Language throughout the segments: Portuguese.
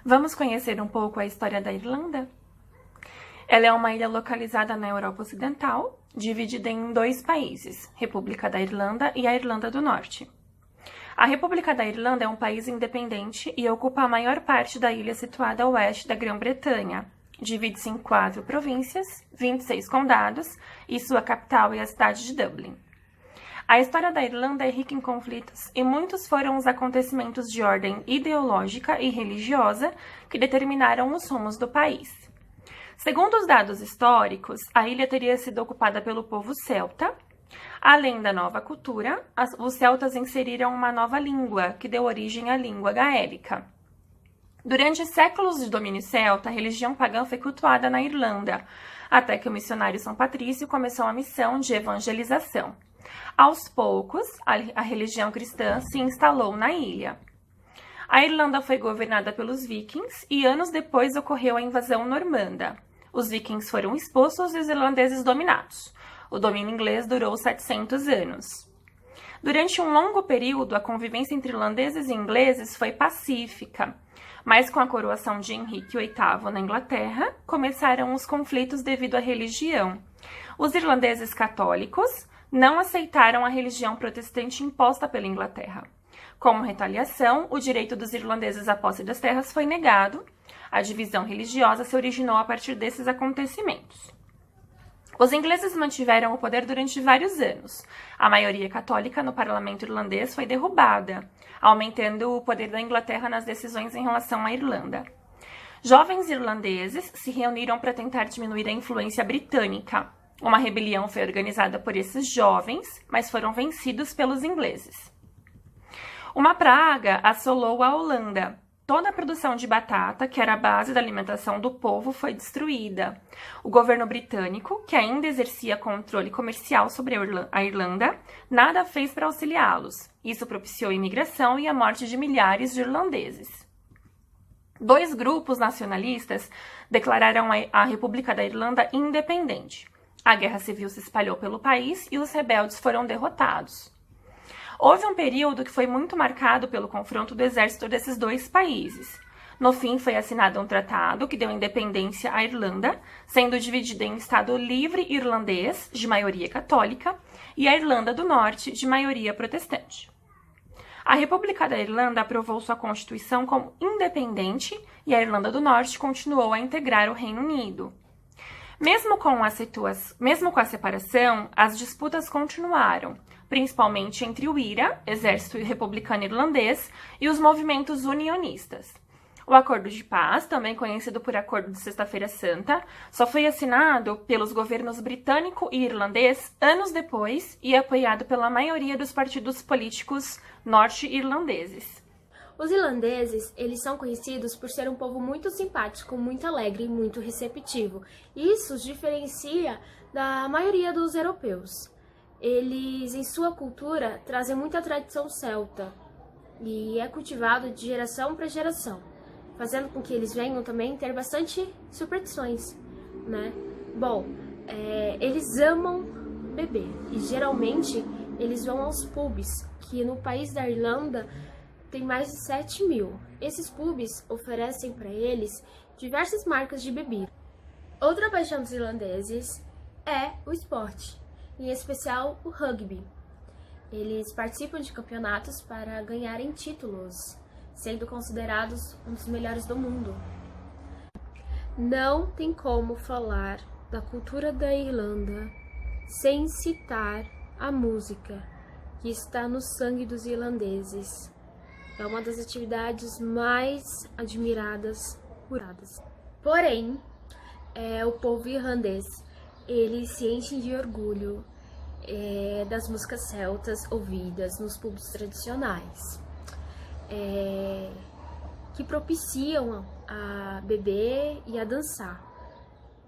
Vamos conhecer um pouco a história da Irlanda? Ela é uma ilha localizada na Europa Ocidental, dividida em dois países, República da Irlanda e a Irlanda do Norte. A República da Irlanda é um país independente e ocupa a maior parte da ilha situada a oeste da Grã-Bretanha. Divide-se em 4 províncias, 26 condados e sua capital é a cidade de Dublin. A história da Irlanda é rica em conflitos e muitos foram os acontecimentos de ordem ideológica e religiosa que determinaram os rumos do país. Segundo os dados históricos, a ilha teria sido ocupada pelo povo celta. Além da nova cultura, os celtas inseriram uma nova língua, que deu origem à língua gaélica. Durante séculos de domínio celta, a religião pagã foi cultuada na Irlanda, até que o missionário São Patrício começou a missão de evangelização. Aos poucos, a religião cristã se instalou na ilha. A Irlanda foi governada pelos vikings e anos depois ocorreu a invasão normanda. Os vikings foram expulsos e os irlandeses dominados. O domínio inglês durou 700 anos. Durante um longo período, a convivência entre irlandeses e ingleses foi pacífica, mas com a coroação de Henrique VIII na Inglaterra, começaram os conflitos devido à religião. Os irlandeses católicos não aceitaram a religião protestante imposta pela Inglaterra. Como retaliação, o direito dos irlandeses à posse das terras foi negado. A divisão religiosa se originou a partir desses acontecimentos. Os ingleses mantiveram o poder durante vários anos. A maioria católica no parlamento irlandês foi derrubada, aumentando o poder da Inglaterra nas decisões em relação à Irlanda. Jovens irlandeses se reuniram para tentar diminuir a influência britânica. Uma rebelião foi organizada por esses jovens, mas foram vencidos pelos ingleses. Uma praga assolou a Holanda. Toda a produção de batata, que era a base da alimentação do povo, foi destruída. O governo britânico, que ainda exercia controle comercial sobre a Irlanda, nada fez para auxiliá-los. Isso propiciou a imigração e a morte de milhares de irlandeses. 2 grupos nacionalistas declararam a República da Irlanda independente. A guerra civil se espalhou pelo país e os rebeldes foram derrotados. Houve um período que foi muito marcado pelo confronto do exército desses 2 países. No fim, foi assinado um tratado que deu independência à Irlanda, sendo dividida em Estado livre irlandês, de maioria católica, e a Irlanda do Norte, de maioria protestante. A República da Irlanda aprovou sua Constituição como independente e a Irlanda do Norte continuou a integrar o Reino Unido. Mesmo com a separação, as disputas continuaram, principalmente entre o IRA, Exército Republicano Irlandês, e os movimentos unionistas. O Acordo de Paz, também conhecido por Acordo de Sexta-feira Santa, só foi assinado pelos governos britânico e irlandês anos depois e apoiado pela maioria dos partidos políticos norte-irlandeses. Os irlandeses, eles são conhecidos por ser um povo muito simpático, muito alegre e muito receptivo. Isso os diferencia da maioria dos europeus. Eles, em sua cultura, trazem muita tradição celta e é cultivado de geração para geração, fazendo com que eles venham também ter bastante superstições, né? Bom, eles amam beber e geralmente eles vão aos pubs, que no país da Irlanda tem mais de 7.000. Esses pubs oferecem para eles diversas marcas de bebida. Outra paixão dos irlandeses é o esporte, em especial o rugby. Eles participam de campeonatos para ganharem títulos, sendo considerados um dos melhores do mundo. Não tem como falar da cultura da Irlanda sem citar a música, que está no sangue dos irlandeses. É uma das atividades mais admiradas por eles. Porém, o povo irlandês, ele se enche de orgulho das músicas celtas ouvidas nos pubs tradicionais, que propiciam a beber e a dançar.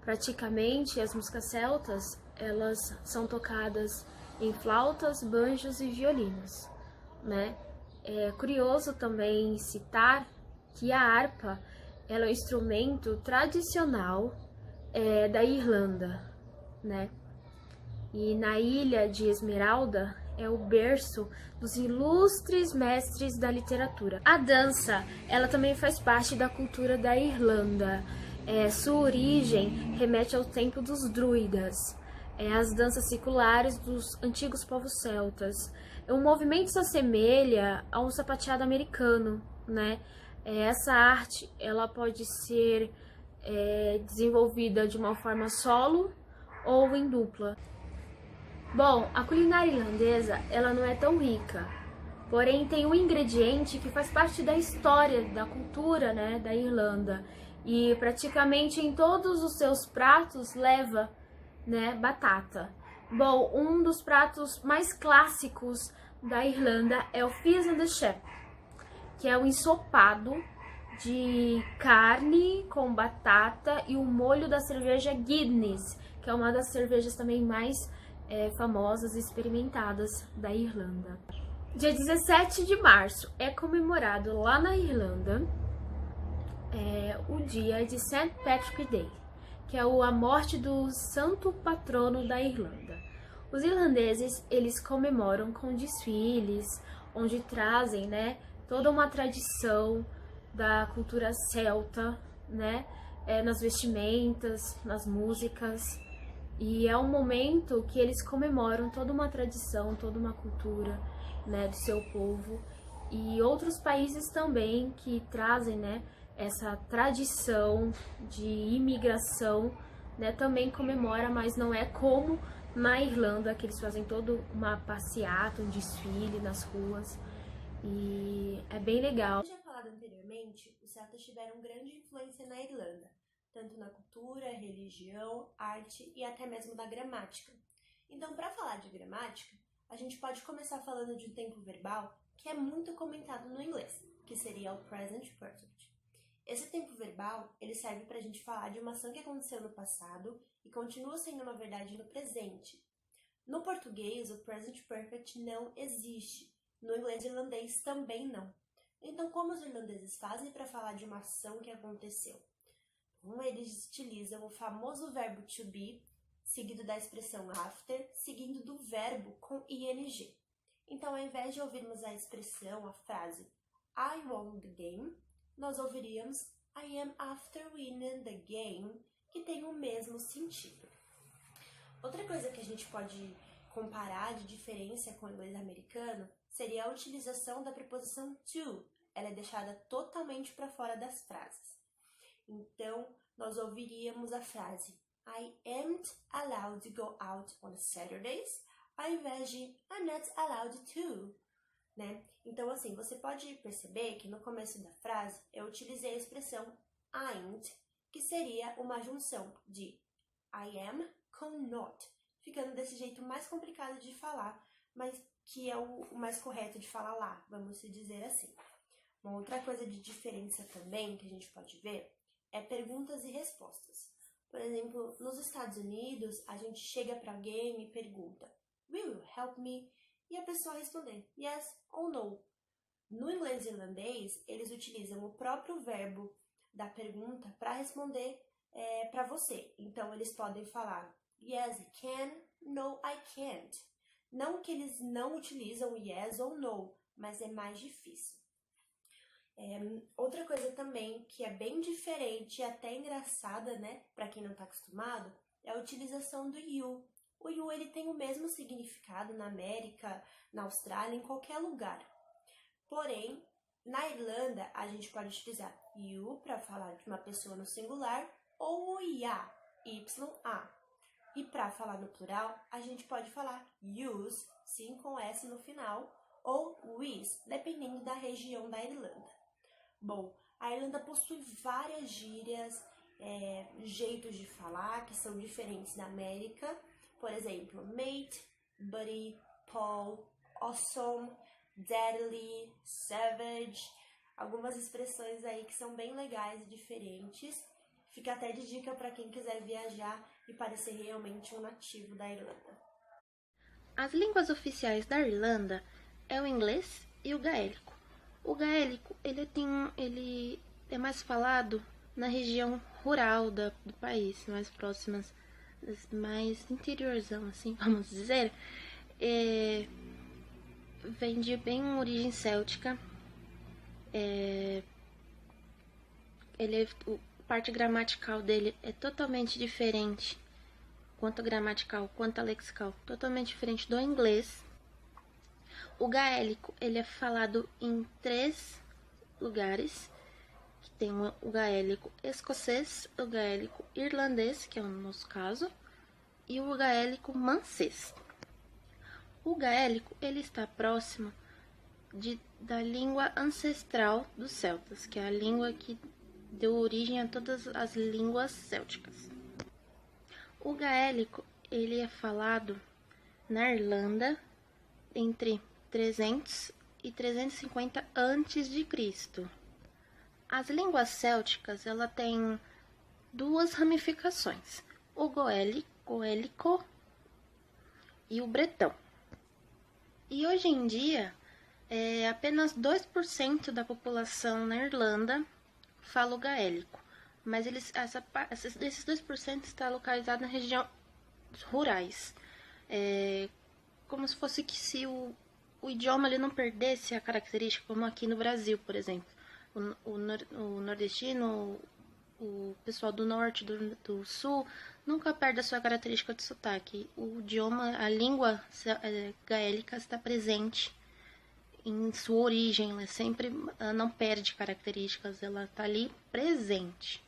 Praticamente, as músicas celtas, elas são tocadas em flautas, banjos e violinos, né? É curioso também citar que a harpa ela é um instrumento tradicional da Irlanda, né? E na ilha de Esmeralda é o berço dos ilustres mestres da literatura. A dança, ela também faz parte da cultura da Irlanda. Sua origem remete ao tempo dos druidas, as danças seculares dos antigos povos celtas. O movimento se assemelha a um sapateado americano, né? Essa arte, ela pode ser desenvolvida de uma forma solo ou em dupla. Bom, a culinária irlandesa, ela não é tão rica, porém tem um ingrediente que faz parte da história, da cultura, né, da Irlanda. E praticamente em todos os seus pratos leva, né, batata. Bom, um dos pratos mais clássicos da Irlanda é o Fish and Chips, que é um ensopado de carne com batata e o molho da cerveja Guinness, que é uma das cervejas também mais famosas e experimentadas da Irlanda. Dia 17 de março é comemorado lá na Irlanda o dia de St. Patrick's Day, que é a morte do santo patrono da Irlanda. Os irlandeses, eles comemoram com desfiles, onde trazem, né, toda uma tradição da cultura celta, né, nas vestimentas, nas músicas. E é um momento que eles comemoram toda uma tradição, toda uma cultura, né, do seu povo. E outros países também que trazem, né, essa tradição de imigração, né, também comemora, mas não é como na Irlanda, que eles fazem toda uma passeata, um desfile nas ruas. E é bem legal. Como já falado anteriormente, os celtas tiveram grande influência na Irlanda, tanto na cultura, religião, arte e até mesmo na gramática. Então, para falar de gramática, a gente pode começar falando de um tempo verbal que é muito comentado no inglês, que seria o present perfect. Esse tempo verbal, ele serve para a gente falar de uma ação que aconteceu no passado e continua sendo uma verdade no presente. No português, o present perfect não existe. No inglês irlandês também não. Então, como os irlandeses fazem para falar de uma ação que aconteceu? Eles utilizam o famoso verbo to be, seguido da expressão after, seguindo do verbo com ing. Então, ao invés de ouvirmos a expressão, a frase I won the game, nós ouviríamos I am after winning the game, que tem o mesmo sentido. Outra coisa que a gente pode comparar de diferença com o inglês americano seria a utilização da preposição to. Ela é deixada totalmente para fora das frases. Então, nós ouviríamos a frase I amn't allowed to go out on Saturdays, ao invés de I'm not allowed to, né? Então, assim, você pode perceber que no começo da frase eu utilizei a expressão ain't, que seria uma junção de I am com not, ficando desse jeito mais complicado de falar, mas que é o mais correto de falar lá, vamos dizer assim. Uma outra coisa de diferença também que a gente pode ver é perguntas e respostas. Por exemplo, nos Estados Unidos, a gente chega para alguém e pergunta Will you help me? E a pessoa responder yes ou no. No inglês irlandês, eles utilizam o próprio verbo da pergunta para responder para você. Então, eles podem falar yes, I can, no, I can't. Não que eles não utilizam yes ou no, mas é mais difícil. Outra coisa também que é bem diferente e até engraçada, né, para quem não está acostumado, é a utilização do you. O you, ele tem o mesmo significado na América, na Austrália, em qualquer lugar. Porém, na Irlanda, a gente pode utilizar you para falar de uma pessoa no singular ou o ya, y-a. E para falar no plural, a gente pode falar yous, sim, com S no final, ou wis, dependendo da região da Irlanda. Bom, a Irlanda possui várias gírias, jeitos de falar que são diferentes da América. Por exemplo, mate, buddy, Paul, awesome, deadly, savage. Algumas expressões aí que são bem legais e diferentes. Fica até de dica para quem quiser viajar e parecer realmente um nativo da Irlanda. As línguas oficiais da Irlanda é o inglês e o gaélico. O gaélico, ele é mais falado na região rural do país, mais próximas, mais interiorzão, assim, vamos dizer. vem de bem origem céltica. A parte gramatical dele é totalmente diferente, quanto gramatical quanto lexical, totalmente diferente do inglês. O gaélico, ele é falado em 3 lugares, que tem o gaélico escocês, o gaélico irlandês, que é o nosso caso, e o gaélico mancês. O gaélico, ele está próximo da língua ancestral dos celtas, que é a língua que deu origem a todas as línguas célticas. O gaélico, ele é falado na Irlanda entre 300 e 350 a.C. As línguas célticas, ela tem 2 ramificações, o goélico e o bretão. E hoje em dia, apenas 2% da população na Irlanda fala o gaélico, mas esses 2% está localizado na região rurais. Como se fosse que se o idioma ele não perdesse a característica, como aqui no Brasil, por exemplo. O nordestino, o pessoal do norte, do sul, nunca perde a sua característica de sotaque. O idioma, a língua gaélica está presente em sua origem, ela não perde características, ela está ali presente.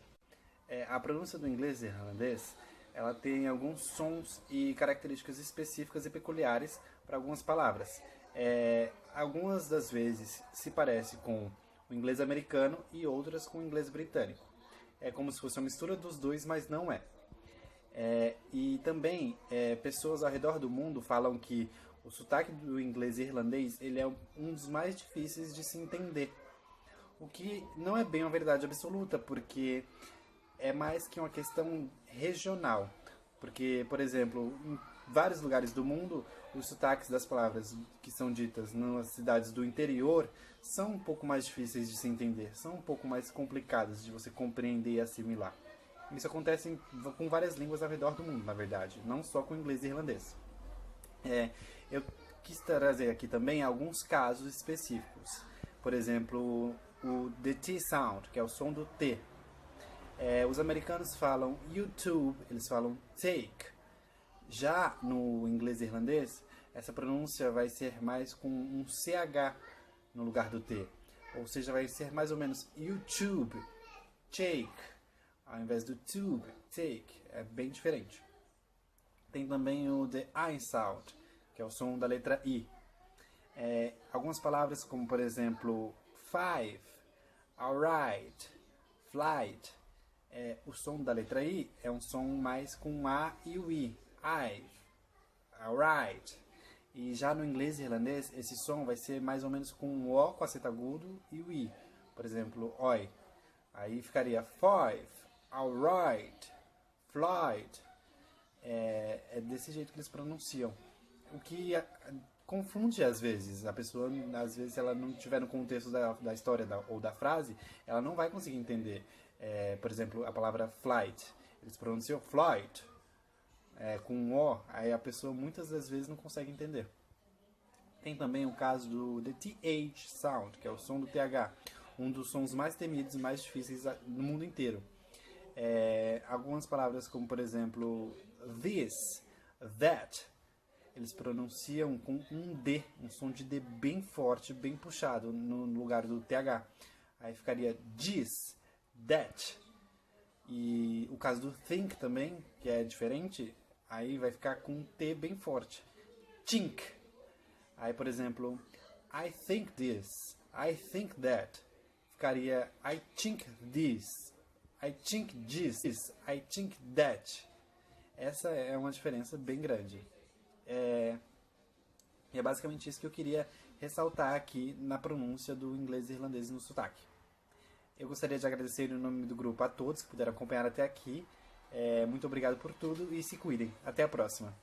A pronúncia do inglês e irlandês, ela tem alguns sons e características específicas e peculiares para algumas palavras. Algumas das vezes se parece com o inglês americano e outras com o inglês britânico. É como se fosse uma mistura dos dois, mas não é. E também pessoas ao redor do mundo falam que o sotaque do inglês e irlandês ele é um dos mais difíceis de se entender. O que não é bem uma verdade absoluta, porque é mais que uma questão regional. Porque, por exemplo, em vários lugares do mundo, os sotaques das palavras que são ditas nas cidades do interior são um pouco mais difíceis de se entender, são um pouco mais complicadas de você compreender e assimilar. Isso acontece com várias línguas ao redor do mundo, na verdade, não só com o inglês e irlandês. Eu quis trazer aqui também alguns casos específicos. Por exemplo, o the T sound, que é o som do T. Os americanos falam YouTube, eles falam take. Já no inglês e irlandês, essa pronúncia vai ser mais com um CH no lugar do T. Ou seja, vai ser mais ou menos YouTube, take, ao invés do tube, take. É bem diferente. Tem também o the I sound, que é o som da letra I. Algumas palavras como, por exemplo, five, alright, flight. O som da letra I é um som mais com A e o I. I, alright. E já no inglês e irlandês, esse som vai ser mais ou menos com o O com acento agudo e o I. Por exemplo, oi. Aí ficaria five, alright, flight. É desse jeito que eles pronunciam. O que confunde às vezes. A pessoa, às vezes, se ela não estiver no contexto da história ou da frase, ela não vai conseguir entender. Por exemplo, a palavra flight. Eles pronunciam flight com um O, aí a pessoa muitas das vezes não consegue entender. Tem também o caso do the TH sound, que é o som do TH. Um dos sons mais temidos e mais difíceis no mundo inteiro. Algumas palavras como, por exemplo, this, that, eles pronunciam com um D, um som de D bem forte, bem puxado no lugar do TH. Aí ficaria this, that. E o caso do think também, que é diferente, aí vai ficar com um T bem forte. Think. Aí, por exemplo, I think this, I think that. Ficaria I think this, I think this, I think that. Essa é uma diferença bem grande. E é basicamente isso que eu queria ressaltar aqui na pronúncia do inglês e irlandês no sotaque. Eu gostaria de agradecer em nome do grupo a todos que puderam acompanhar até aqui. Muito obrigado por tudo e se cuidem. Até a próxima.